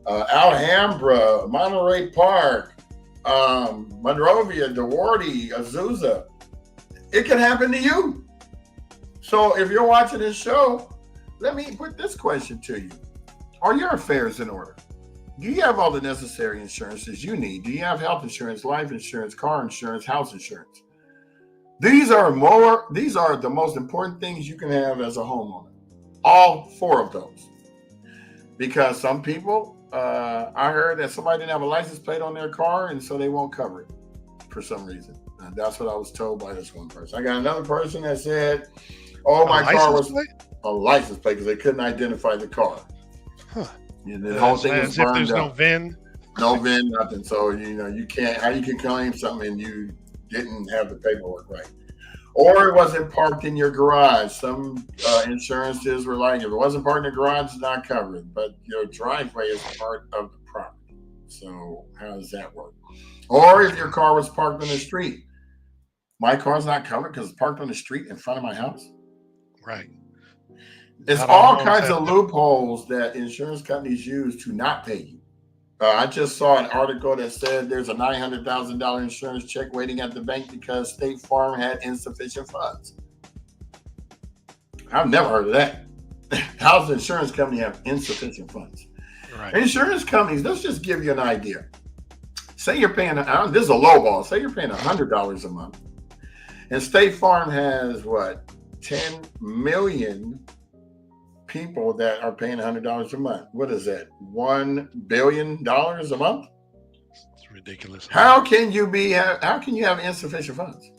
Alhambra, Monterey Park, Monrovia, DeWarty, Azusa. It can happen to you. So if you're watching this show, let me put this question to you. Are your affairs in order? Do you have all the necessary insurances you need? Do you have health insurance, life insurance, car insurance, house insurance? These are the most important things you can have as a homeowner. All four of those. Because some people, I heard that somebody didn't have a license plate on their car, and so they won't cover it for some reason. And that's what I was told by this one person. I got another person that said, my car was a license plate because they couldn't identify the car. Huh. And the whole thing was burned there's up. No VIN. No VIN, nothing. So you can't. How you can claim something and you didn't have the paperwork right, or it wasn't parked in your garage. Some insurances were like, if it wasn't parked in the garage, it's not covered. But your driveway is part of the property. So how does that work? Or if your car was parked on the street, my car's not covered because it's parked on the street in front of my house. Right. It's Not all homes kinds have of that. loopholes that insurance companies use to not pay you. I just saw an article that said there's a $900,000 insurance check waiting at the bank because State Farm had insufficient funds. I've never heard of that. How's the insurance company have insufficient funds? Right. Insurance companies, let's just give you an idea. Say you're paying, this is a low ball, say you're paying $100 a month. And State Farm has what, 10 million people that are paying $100 a month. What is that? $1 billion a month? It's ridiculous. How can you have insufficient funds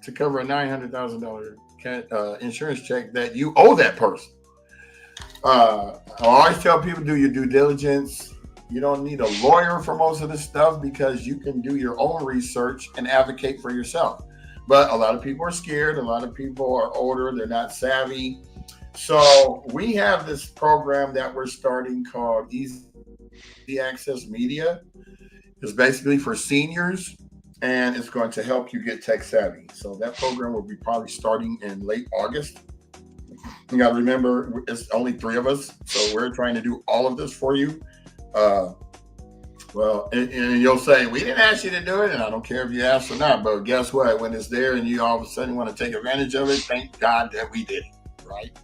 to cover a $900,000 insurance check that you owe that person? I always tell people, do your due diligence. You don't need a lawyer for most of this stuff because you can do your own research and advocate for yourself. But a lot of people are scared. A lot of people are older. They're not savvy. So we have this program that we're starting called Easy Access Media. It's basically for seniors, and it's going to help you get tech savvy. So that program will be probably starting in late August. You got to remember, it's only 3 of us, so we're trying to do all of this for you. And you'll say, we didn't ask you to do it, and I don't care if you asked or not, but guess what? When it's there and you all of a sudden want to take advantage of it, thank God that we did it, right?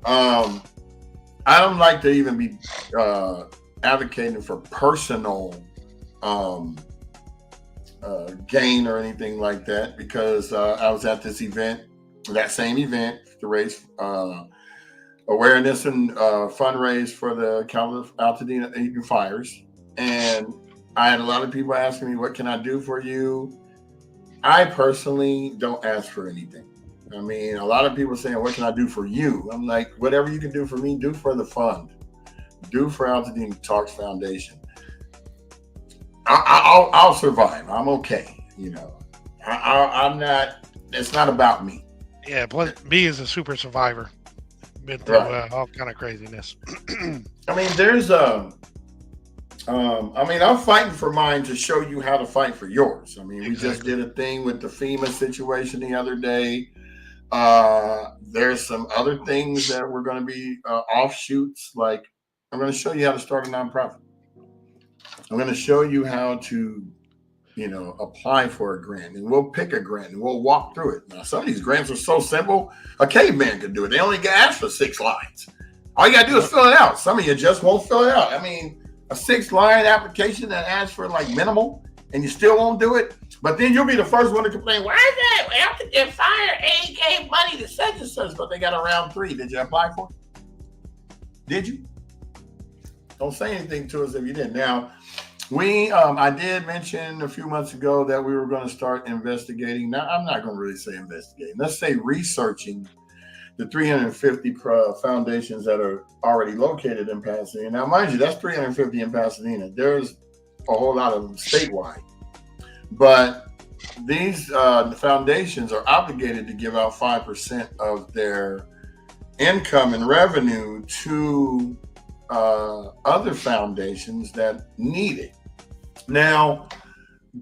I don't like to even be advocating for personal gain or anything like that, because I was at this event, that same event, to raise awareness and fundraise for the Altadena fires. And I had a lot of people asking me, what can I do for you? I personally don't ask for anything. I mean, a lot of people saying, what can I do for you? I'm like, whatever you can do for me, do for the fund. Do for AltadenaTalks Foundation. I'll survive. I'm okay. I'm not, it's not about me. Yeah, plus me as a super survivor. Been through all kind of craziness. I mean, I'm fighting for mine to show you how to fight for yours. I mean, we just did a thing with the FEMA situation the other day. There's some other things that we're going to be offshoots. Like, I'm going to show you how to start a nonprofit. I'm going to show you how to, apply for a grant, and we'll pick a grant and we'll walk through it. Now, some of these grants are so simple, a caveman could do it. They only get asked for 6 lines. All you got to do is fill it out. Some of you just won't fill it out. I mean, a 6-line application that asks for like minimal, and you still won't do it. But then you'll be the first one to complain. Why is that? After they fired, ain't gave money to such and such, but they got a round 3. Did you apply for it? Did you? Don't say anything to us if you didn't. Now, I did mention a few months ago that we were going to start investigating. Now, I'm not going to really say investigating. Let's say researching the 350 foundations that are already located in Pasadena. Now, mind you, that's 350 in Pasadena. There's a whole lot of them statewide. But these foundations are obligated to give out 5% of their income and revenue to other foundations that need it. Now,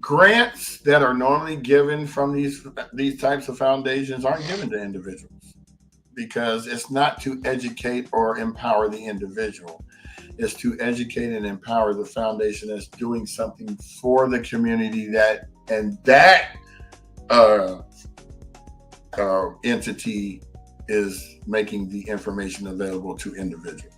grants that are normally given from these types of foundations aren't given to individuals, because it's not to educate or empower the individual. It's to educate and empower the foundation that's doing something for the community, that entity is making the information available to individuals.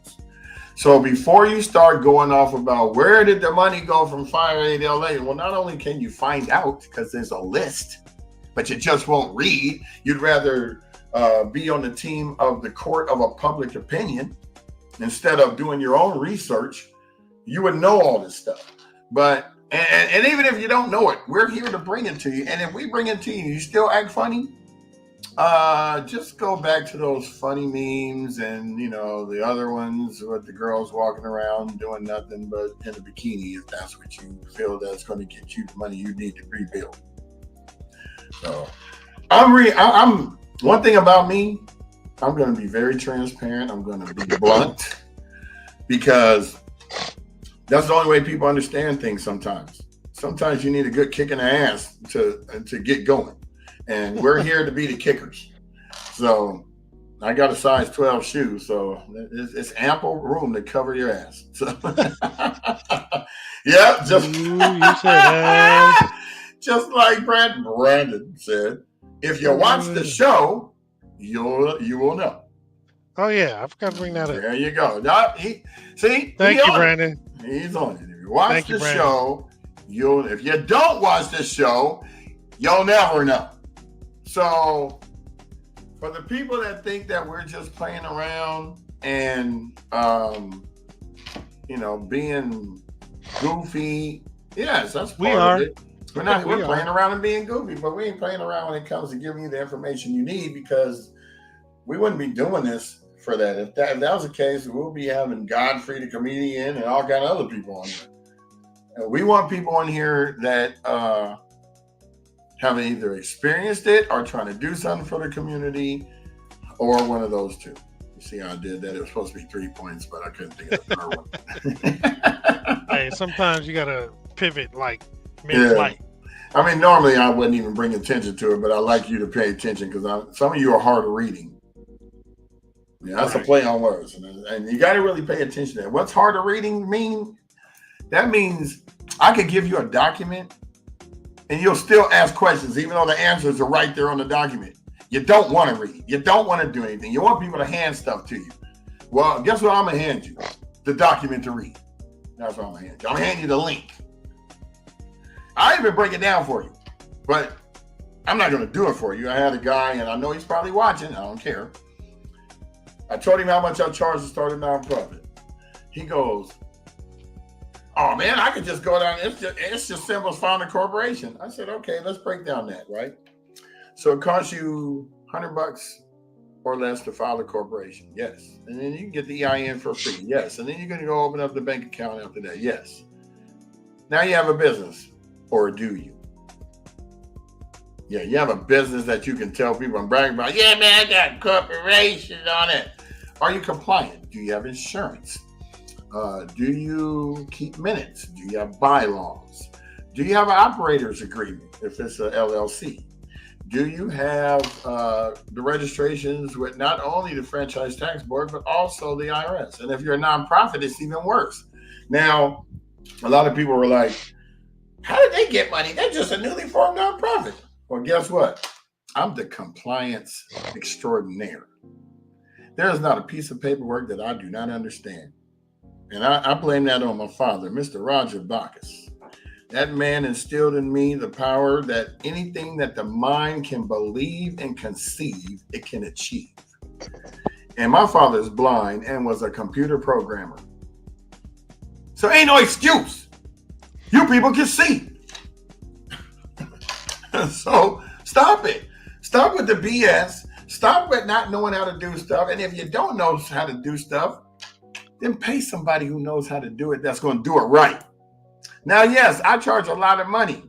So before you start going off about where did the money go from Fire Aid LA, well, not only can you find out because there's a list, but you just won't read. You'd rather be on the team of the court of a public opinion instead of doing your own research. You would know all this stuff. But and even if you don't know it, we're here to bring it to you. And if we bring it to you, you still act funny, Just go back to those funny memes and the other ones with the girls walking around doing nothing but in a bikini if that's what you feel that's going to get you the money you need to rebuild. So I'm one thing about me, I'm going to be very transparent. I'm going to be blunt because that's the only way people understand things sometimes. Sometimes you need a good kick in the ass to get going. And we're here to be the kickers. So I got a size 12 shoe, so it's ample room to cover your ass. So, yeah, just you said that. Just like Brandon said, if you watch the show, you will know. Oh yeah, I forgot to bring that up. There you go. Now, Thank you, Brandon. He's on it. If you watch the show, if you don't watch the show, you'll never know. So, for the people that think that we're just playing around and, being goofy, yes, that's part of it. We're playing around and being goofy, but we ain't playing around when it comes to giving you the information you need because we wouldn't be doing this for that. If that was the case, we'll be having Godfrey the comedian and all kind of other people on here. And we want people on here that have either experienced it or trying to do something for the community or one of those two. You see how I did that? It was supposed to be 3 points, but I couldn't think of the third one. Hey, sometimes you got to pivot like mid-flight. I mean, normally I wouldn't even bring attention to it, but I like you to pay attention because some of you are hard of reading. Yeah, that's a play on words. And you got to really pay attention to that. What's hard of reading mean? That means I could give you a document and you'll still ask questions, even though the answers are right there on the document. You don't want to read. You don't want to do anything. You want people to hand stuff to you. Well, guess what I'm going to hand you? The document to read. That's what I'm going to hand you. I'm going to hand you the link. I even break it down for you, but I'm not going to do it for you. I had a guy, and I know he's probably watching. I don't care. I told him how much I charge to start a nonprofit. He goes, "Oh man, I could just go down. It's just simple as found a corporation." I said, "Okay, let's break down that, right?" So it costs you $100 or less to file a corporation. Yes. And then you can get the EIN for free. Yes. And then you're going to go open up the bank account after that. Yes. Now you have a business, or do you? Yeah, you have a business that you can tell people and brag about. Yeah, man, I got corporations on it. Are you compliant? Do you have insurance? Do you keep minutes? Do you have bylaws? Do you have an operator's agreement if it's an LLC? Do you have the registrations with not only the Franchise Tax Board, but also the IRS? And if you're a nonprofit, it's even worse. Now, a lot of people were like, how did they get money? They're just a newly formed nonprofit. Well, guess what? I'm the compliance extraordinaire. There is not a piece of paperwork that I do not understand. And I blame that on my father, Mr. Roger Bacchus. That man instilled in me the power that anything that the mind can believe and conceive, it can achieve. And my father is blind and was a computer programmer. So ain't no excuse. You people can see. So stop it. Stop with the BS. Stop with not knowing how to do stuff. And if you don't know how to do stuff, then pay somebody who knows how to do it that's going to do it right. Now, yes, I charge a lot of money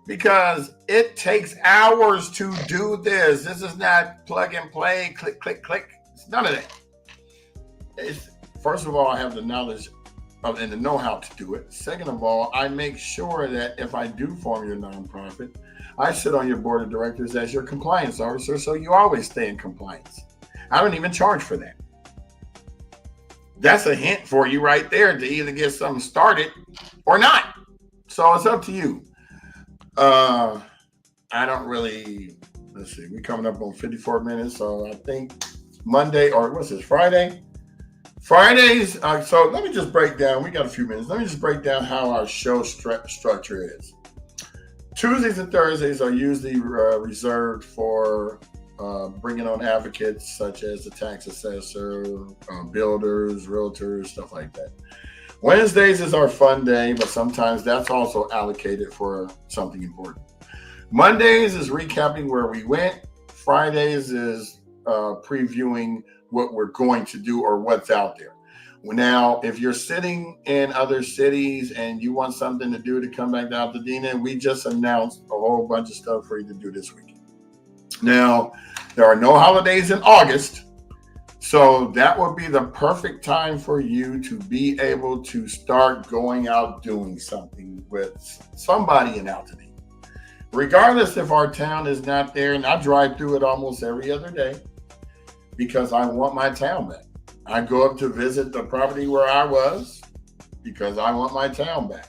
because it takes hours to do this. This is not plug and play, click, click, click. It's none of that. First of all, I have the knowledge and the know-how to do it. Second of all, I make sure that if I do form your nonprofit, I sit on your board of directors as your compliance officer, so you always stay in compliance. I don't even charge for that. That's a hint for you right there to either get something started or not. So it's up to you. I don't really, let's see, we're coming up on 54 minutes. So I think Monday, or what's this, Friday? Fridays, so let me just break down, we got a few minutes. Let me just break down how our show structure is. Tuesdays and Thursdays are usually reserved for bringing on advocates such as the tax assessor, builders, realtors, stuff like that. Wednesdays is our fun day, but sometimes that's also allocated for something important. Mondays is recapping where we went. Fridays is previewing what we're going to do or what's out there. Now, if you're sitting in other cities and you want something to do to come back to Altadena, we just announced a whole bunch of stuff for you to do this weekend. Now, there are no holidays in August, so that would be the perfect time for you to be able to start going out doing something with somebody in Altadena. Regardless if our town is not there, and I drive through it almost every other day because I want my town back. I go up to visit the property where I was because I want my town back.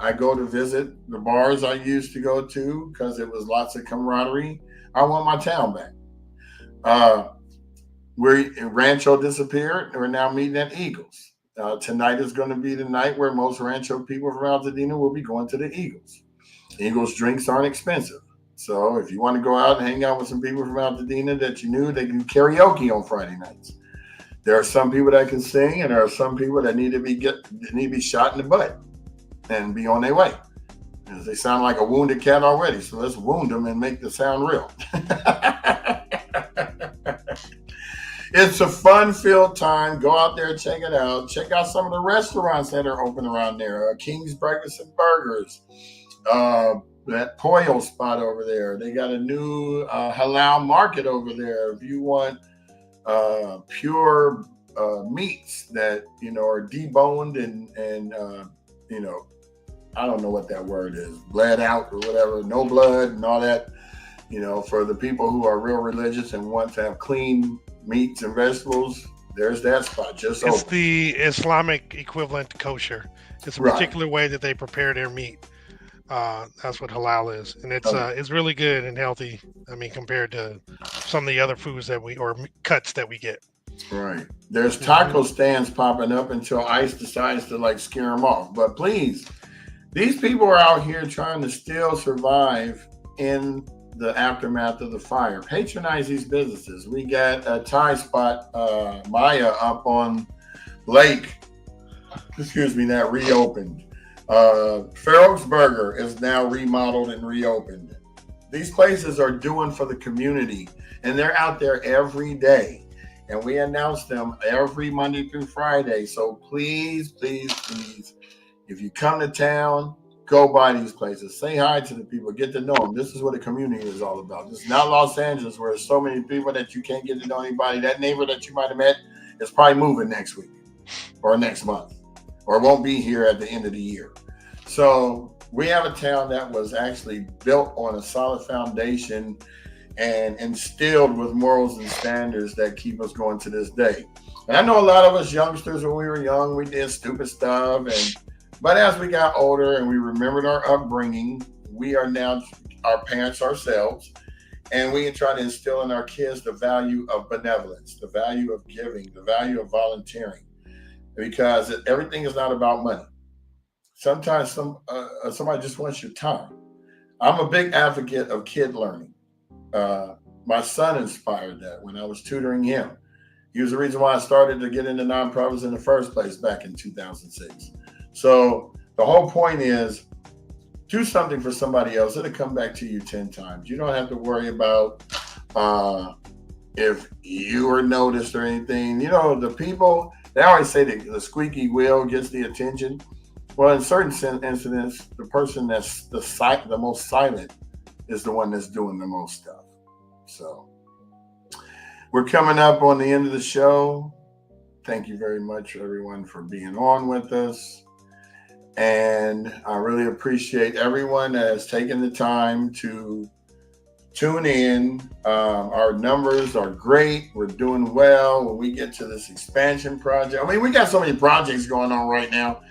I go to visit the bars I used to go to because it was lots of camaraderie. I want my town back. Rancho disappeared. We're now meeting at Eagles. Tonight is going to be the night where most Rancho people from Altadena will be going to the Eagles. Eagles drinks aren't expensive. So if you want to go out and hang out with some people from Altadena that you knew, they do karaoke on Friday nights. There are some people that can sing, and there are some people that need to be shot in the butt and be on their way. Because they sound like a wounded cat already. So let's wound them and make the sound real. It's a fun-filled time. Go out there and check it out. Check out some of the restaurants that are open around there. King's Breakfast and Burgers. That Pollo spot over there. They got a new halal market over there. If you want pure meats that are deboned and I don't know what that word is, bled out or whatever, no blood and all that. For the people who are real religious and want to have clean meats and vegetables, there's that spot just open. It's the Islamic equivalent to kosher. It's a particular way that they prepare their meat. That's what halal is, and it's really good and healthy. I mean, compared to some of the other foods or cuts that we get. Right. There's taco stands popping up until ICE decides to scare them off. But please, these people are out here trying to still survive in the aftermath of the fire. Patronize these businesses. We got a Thai spot, Maya, up on Lake. That reopened. Fair Oaks Burger is now remodeled and reopened. These places are doing for the community, and they're out there every day. And we announce them every Monday through Friday. So please, please, please, if you come to town, go by these places. Say hi to the people. Get to know them. This is what a community is all about. This is not Los Angeles where there's so many people that you can't get to know anybody. That neighbor that you might have met is probably moving next week or next month or won't be here at the end of the year. So we have a town that was actually built on a solid foundation and instilled with morals and standards that keep us going to this day. And I know a lot of us youngsters, when we were young, we did stupid stuff. But as we got older and we remembered our upbringing, we are now our parents ourselves. And we can try to instill in our kids the value of benevolence, the value of giving, the value of volunteering. Because everything is not about money. Sometimes somebody just wants your time. I'm a big advocate of kid learning. My son inspired that when I was tutoring him. He was the reason why I started to get into nonprofits in the first place back in 2006. So the whole point is do something for somebody else. It'll come back to you 10 times. You don't have to worry about if you are noticed or anything. The people, they always say that the squeaky wheel gets the attention. Well, in certain incidents, the person that's the most silent is the one that's doing the most stuff. So we're coming up on the end of the show. Thank you very much, everyone, for being on with us. And I really appreciate everyone that has taken the time to tune in. Our numbers are great. We're doing well. When we get to this expansion project, I mean, we got so many projects going on right now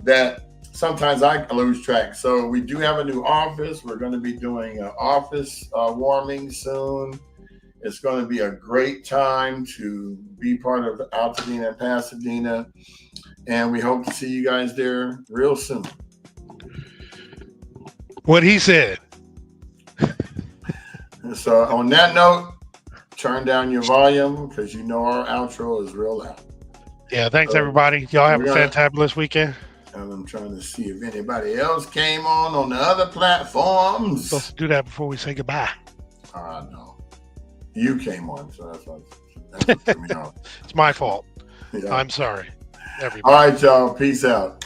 that sometimes I lose track. So we do have a new office. We're going to be doing an office warming soon. It's going to be a great time to be part of Altadena and Pasadena. And we hope to see you guys there real soon. What he said. So on that note, turn down your volume because our outro is real loud. Yeah, thanks everybody. Y'all have a fantabulous weekend. And I'm trying to see if anybody else came on the other platforms. Let's do that before we say goodbye. No. You came on, so that's what threw me off. It's my fault. Yeah. I'm sorry, All everybody. right, y'all. Peace out.